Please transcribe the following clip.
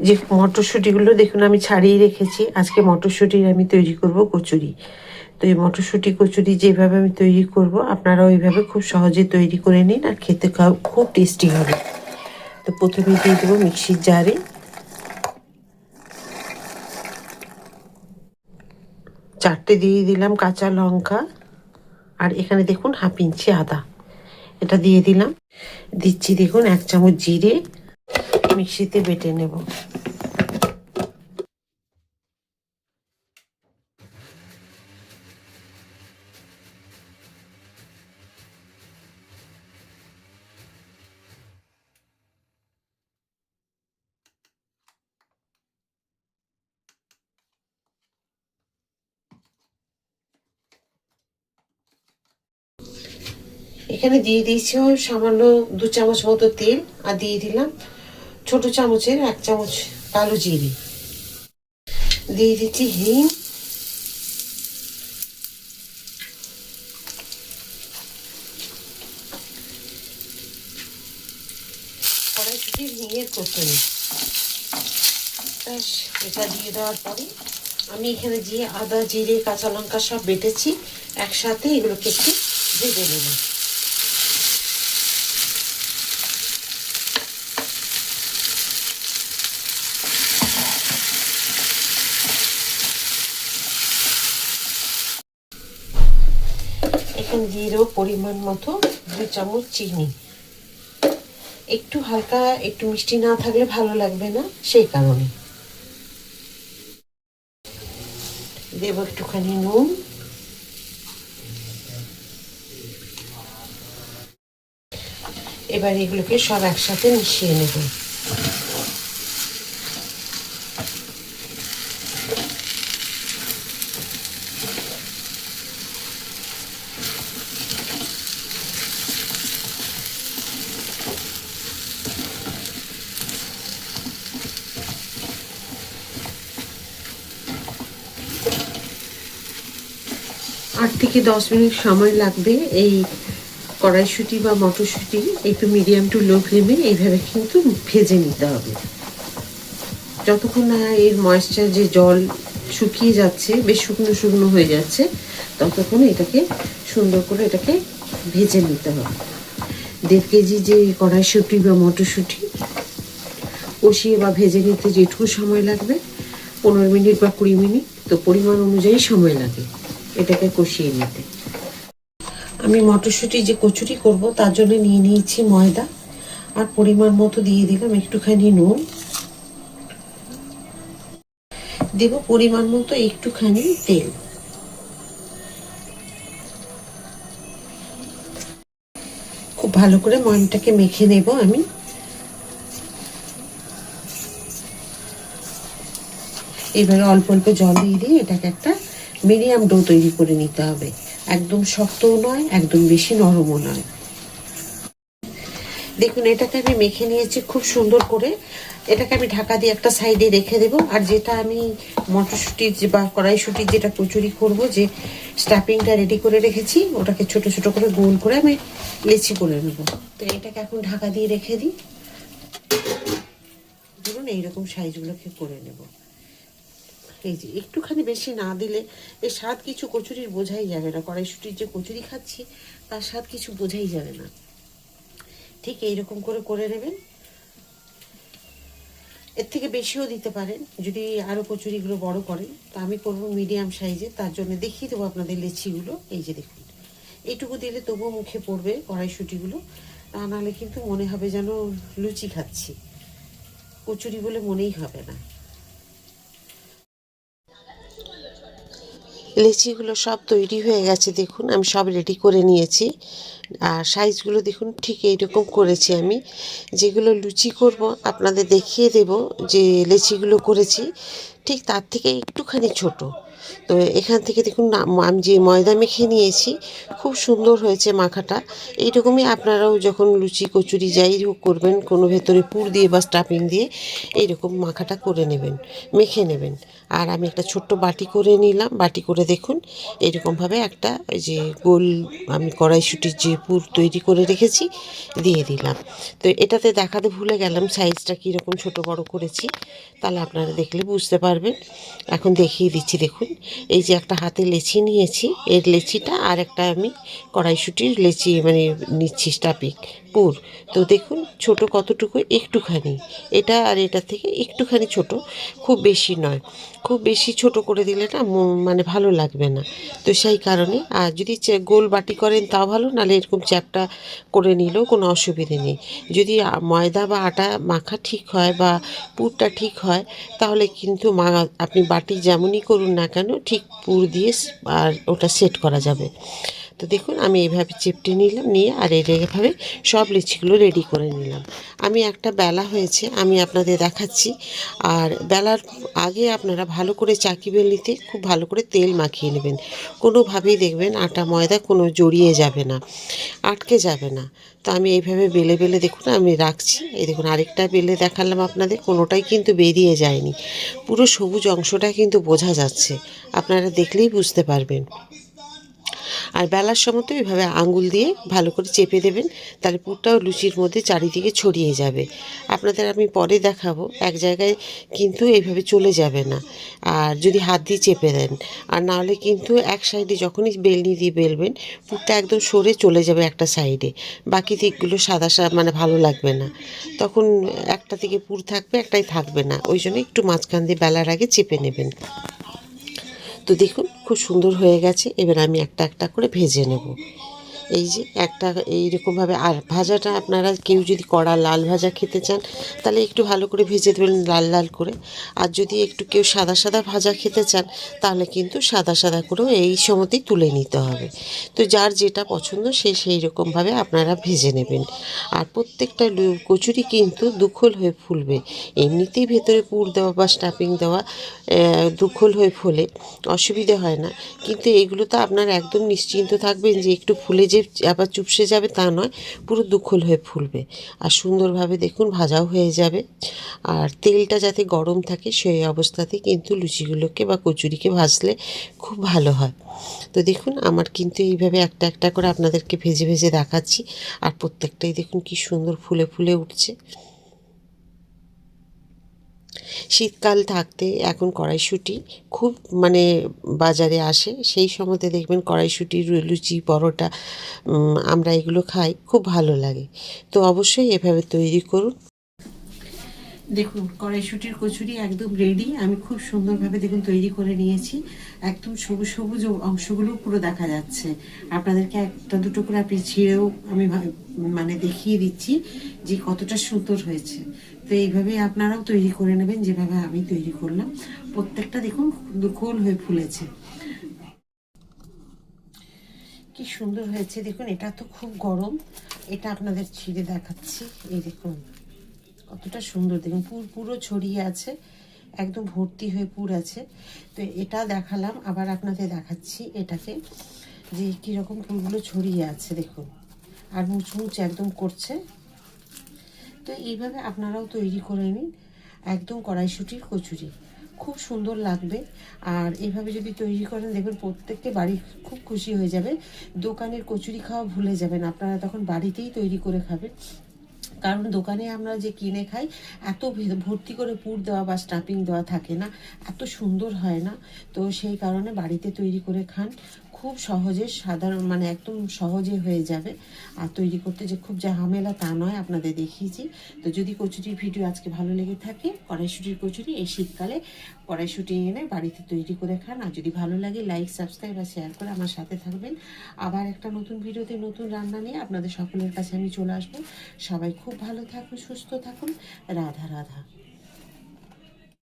যে মটরশুঁটিগুলো দেখুন আমি ছাড়িয়ে রেখেছি। আজকে মটরশুঁটির আমি তৈরি করব কচুরি। তো এই মটরশুঁটি কচুরি যেভাবে আমি তৈরি করব আপনারা ওইভাবে খুব সহজে তৈরি করে নিন, আর খেতে খুব টেস্টি হবে। তো প্রথমে দিয়ে দেবো মিক্সির জারে 4টে দিয়ে দিলাম কাঁচা লঙ্কা, আর এখানে দেখুন 1/2 ইঞ্চি আদা, এটা দিয়ে দিলাম। দিচ্ছি দেখুন 1 চামচ জিরে, মিক্সিতে বেটে নেব। এখানে দিয়ে দিয়েছি সামান্য 2 চামচ মতো তেল, আর দিয়ে দিলাম ছোট চামচের 1 চামচ কালো জিরে, দিয়ে দিচ্ছি হিং, কড়াইশুঁটির হিঙের কোটনি। ব্যাস, এটা দিয়ে দেওয়ার পরে আমি এখানে যে আদা জিরে কাঁচা লঙ্কা সব বেটেছি একসাথে এগুলোকে একটু ভেজে নেব। এখানে দিয়ে দেবো পরিমাণ মতো 2 চামচ চিনি। একটু হালকা একটু মিষ্টি না থাকলে ভালো লাগবে না, সেই কারণে দেব একটুখানি নুন, এবার এগুলোকে সব একসাথে মিশিয়ে নেব। আট থেকে 10 মিনিট সময় লাগবে এই কড়াইশুঁটি বা মটরশুঁটি একটু মিডিয়াম টু লো ফ্লেমে এইভাবে কিন্তু ভেজে নিতে হবে। যতক্ষণ না এর ময়েশ্চার যে জল শুকিয়ে যাচ্ছে, বেশ শুকনো শুকনো হয়ে যাচ্ছে, ততক্ষণ এটাকে সুন্দর করে এটাকে ভেজে নিতে হবে। 1.5 কেজি যে কড়াইশুঁটি বা মটরশুঁটি কষিয়ে বা ভেজে নিতে যেটুকু সময় লাগবে 15 মিনিট বা 20 মিনিট, তো পরিমাণ অনুযায়ী সময় লাগে এটাকে কষিয়ে নিতে। আমি মটরশুঁটি যে কচুরি করব তার জন্য নিয়ে নিয়েছি ময়দা, আর পরিমাণ মতো দিয়ে দিলাম একটুখানি নুন, দেব পরিমাণ মতো একটুখানি তেল। খুব ভালো করে ময়দাটাকে মেখে নেব আমি। এবারে অল্প অল্প জল দিয়ে এটাকে একটা মিডিয়াম ডো তৈরি করে নিতে হবে। একদম শক্তও নয়, একদম বেশি নরমও নয়। দেখুন এটাকে আমি মেখে নিয়েছি খুব সুন্দর করে। এটাকে আমি ঢাকা দিয়ে একটা সাইডে রেখে দেব। আর যেটা আমি মটরশুঁটির বা কড়াইশুঁটির যেটা কচুরি করব, যে স্টাফিংটা রেডি করে রেখেছি, ওটাকে ছোট ছোট করে গোল করে আমি লেচি করে নেব। তো এটাকে এখন ঢাকা দিয়ে রেখে দিই। ধরুন এইরকম সাইজগুলোকে করে নেব। এই যে একটুখানি বেশি না দিলে এর স্বাদ কিছু কচুরির বোঝাই যাবে না। কড়াইশুঁটির যে কচুরি খাচ্ছি তার স্বাদ কিছু বোঝাই যাবে না। ঠিক এইরকম করে করে নেবেন। এর থেকে বেশিও দিতে পারেন যদি আরও কচুরিগুলো বড় করেন। তো আমি করবো মিডিয়াম সাইজে, তার জন্য দেখিয়ে দেবো আপনাদের লেচিগুলো। এই যে দেখুন, এইটুকু দিলে তবুও মুখে পড়বে কড়াইশুঁটিগুলো, তা নাহলে কিন্তু মনে হবে যেন লুচি খাচ্ছি, কচুরি বলে মনেই হবে না। লেচিগুলো সব তৈরি হয়ে গেছে, দেখুন আমি সব রেডি করে নিয়েছি। আর সাইজগুলো দেখুন ঠিক এইরকম করেছি আমি। যেগুলো লুচি করব আপনাদের দেখিয়ে দেব, যে লেচিগুলো করেছি ঠিক তার থেকে একটুখানি ছোট। তো এখান থেকে দেখুন আমি যে ময়দা মেখে নিয়েছি, খুব সুন্দর হয়েছে মাখাটা। এইরকমই আপনারাও যখন লুচি কচুরি যাই হোক করবেন, কোনো ভেতরে পুর দিয়ে বা স্টাফিং দিয়ে এইরকম মাখাটা করে নেবেন, মেখে নেবেন। আর আমি একটা ছোট্ট বাটি করে নিলাম, বাটি করে দেখুন এরকমভাবে একটা ওই যে গোল আমি কড়াইশুঁটির যে পুর তৈরি করে রেখেছি দিয়ে দিলাম। তো এটাতে দেখাতে ভুলে গেলাম সাইজটা কীরকম ছোট বড় করেছি, তাহলে আপনারা দেখলে বুঝতে পারবেন। এখন দেখিয়ে দিচ্ছি, দেখুন এই যে একটা হাতে লেচি নিয়েছি, এর লেচিটা আর একটা আমি কড়াইশুঁটির লেচি মানে নিচ্ছি স্টাফিং পুর। তো দেখুন ছোট কতটুকু, একটুখানি, এটা আর এটা থেকে একটুখানি ছোট, খুব বেশি নয়। খুব বেশি ছোট করে দিলে না মানে ভালো লাগবে না। তো সেই কারণে আর যদি গোল বাটি করেন তাও ভালো, নাহলে এরকম চ্যাপটা করে নিলেও কোনো অসুবিধে নেই। যদি ময়দা বা আটা মাখা ঠিক হয় বা পুরটা ঠিক হয়, তাহলে কিন্তু আপনি বাটি যেমনই করুন না কেন ঠিক পুর দিয়ে আর ওটা সেট করা যাবে। তো দেখুন আমি এইভাবে চেপটে নিলাম, নিয়ে আর এইভাবে সব লিচিগুলো রেডি করে নিলাম। আমি একটা বেলা হয়েছে, আমি আপনাদের দেখাচ্ছি। আর বেলার আগে আপনারা ভালো করে চাকি বেলনিতে খুব ভালো করে তেল মাখিয়ে নেবেন। কোনোভাবেই দেখবেন আটা ময়দা কোনো জড়িয়ে যাবে না, আটকে যাবে না। তো আমি এইভাবে বেলে বেলে দেখুন আমি রাখছি। এই দেখুন আরেকটা বেলে দেখালাম আপনাদের, কোনোটাই কিন্তু বেরিয়ে যায়নি, পুরো সবুজ অংশটা কিন্তু বোঝা যাচ্ছে, আপনারা দেখলেই বুঝতে পারবেন। আর বেলার সময় তো এভাবে আঙুল দিয়ে ভালো করে চেপে দেবেন, তাহলে পুরটাও লুচির মধ্যে চারিদিকে ছড়িয়ে যাবে। আপনাদের আমি পরে দেখাবো, এক জায়গায় কিন্তু এইভাবে চলে যাবে না আর যদি হাত দিয়ে চেপে দেন। আর নাহলে কিন্তু এক সাইডে যখনই বেলনি দিয়ে বেলবেন, পুরটা একদম সরে চলে যাবে একটা সাইডে, বাকি দিকগুলো সাদা মানে ভালো লাগবে না। তখন একটা থেকে পুর থাকবে, একটাই থাকবে না। ওই জন্য একটু মাঝখান দিয়ে বেলার আগে চেপে নেবেন। তো দেখুন খুব সুন্দর হয়ে গেছে। এবার আমি একটা একটা করে ভেজে নেব। এই যে একটা এইরকমভাবে। আর ভাজাটা আপনারা কেউ যদি কড়া লাল ভাজা খেতে চান, তাহলে একটু ভালো করে ভেজে দেবেন লাল লাল করে। আর যদি একটু কেউ সাদা সাদা ভাজা খেতে চান, তাহলে কিন্তু সাদা সাদা করেও এই সময়তেই তুলে নিতে হবে। তো যার যেটা পছন্দ সেই রকমভাবে আপনারা ভেজে নেবেন। আর প্রত্যেকটা কচুরি কিন্তু দুখোল হয়ে ফুলবে। এমনিতেই ভেতরে পুর দেওয়া বা স্টাফিং দেওয়া দুখোল হয়ে ফোলে, অসুবিধে হয় না। কিন্তু এগুলো তো আপনারা একদম নিশ্চিন্ত থাকবেন যে একটু ফুলে যে আবার চুপসে যাবে তা নয়, পুরো দুখোল হয়ে ফুলবে। আর সুন্দরভাবে দেখুন ভাজাও হয়ে যাবে। আর তেলটা যাতে গরম থাকে সেই অবস্থাতে কিন্তু লুচিগুলোকে বা কচুরিকে ভাজলে খুব ভালো হয়। তো দেখুন আমার কিন্তু এইভাবে একটা একটা করে আপনাদেরকে ভেজে ভেজে দেখাচ্ছি। আর প্রত্যেকটাই দেখুন কি সুন্দর ফুলে ফুলে উঠছে। শীতকাল থাকতে এখন কড়াইশুঁটি খুব মানে বাজারে আসে, সেই সময়তে দেখবেন কড়াইশুঁটি লুচি পরোটা আমরা এগুলো খাই, খুব ভালো লাগে। তো অবশ্যই এভাবে তৈরি করুন। দেখুন কড়াইশুঁটির কচুরি একদম রেডি। আমি খুব সুন্দরভাবে দেখুন তৈরি করে নিয়েছি। একদম সবুজ সবুজ অংশগুলো পুরো দেখা যাচ্ছে। আপনাদেরকে একটা দুটো করে আপনি ছিঁড়েও আমি মানে দেখিয়ে দিচ্ছি যে কতটা সুন্দর হয়েছে। তো এইভাবে আপনারাও তৈরি করে নেবেন যেভাবে আমি তৈরি করলাম। প্রত্যেকটা দেখুন গোল হয়ে ফুলেছে, কি সুন্দর হয়েছে দেখুন। এটা তো খুব গরম, এটা আপনাদের ছিঁড়ে দেখাচ্ছি। এই দেখুন কতটা সুন্দর, দেখুন পুরো ছড়িয়ে আছে, একদম ভর্তি হয়ে পুর আছে। তো এটা দেখালাম, আবার আপনাদের দেখাচ্ছি এটাকে যে কীরকম পুরগুলো ছড়িয়ে আছে দেখুন, আর মুচমুচ একদম করছে। তো এইভাবে আপনারাও তৈরি করে নিন একদম কড়াইশুঁটির কচুরি, খুব সুন্দর লাগবে। আর এইভাবে যদি তৈরি করেন দেখবেন প্রত্যেককে বাড়ি খুব খুশি হয়ে যাবে। দোকানের কচুরি খাওয়া ভুলে যাবেন, আপনারা তখন বাড়িতেই তৈরি করে খাবেন। কারণ দোকানে আমরা যে কিনে খাই, এত ভর্তি করে পুর দেওয়া বা স্টাফিং দেওয়া থাকে না, এত সুন্দর হয় না। তো সেই কারণে বাড়িতে তৈরি করে খান, খুব সহজে সাধারণ মানে একদম সহজে হয়ে যাবে। আর তৈরি করতে যে খুব ঝামেলা তা নয়, আপনাদের দেখিয়েছি। তো যদি কচুরির ভিডিও আজকে ভালো লেগে থাকে, কড়াইশুঁটির কচুরি এই শীতকালে কড়াইশুঁটি এনে বাড়িতে তৈরি করে খান। আর যদি ভালো লাগে লাইক সাবস্ক্রাইব আর শেয়ার করে আমার সাথে থাকবেন। আবার একটা নতুন ভিডিওতে নতুন রান্না নিয়ে আপনাদের সকলের কাছে আমি চলে আসবো। সবাই খুব ভালো থাকুন, সুস্থ থাকুন। রাধা রাধা।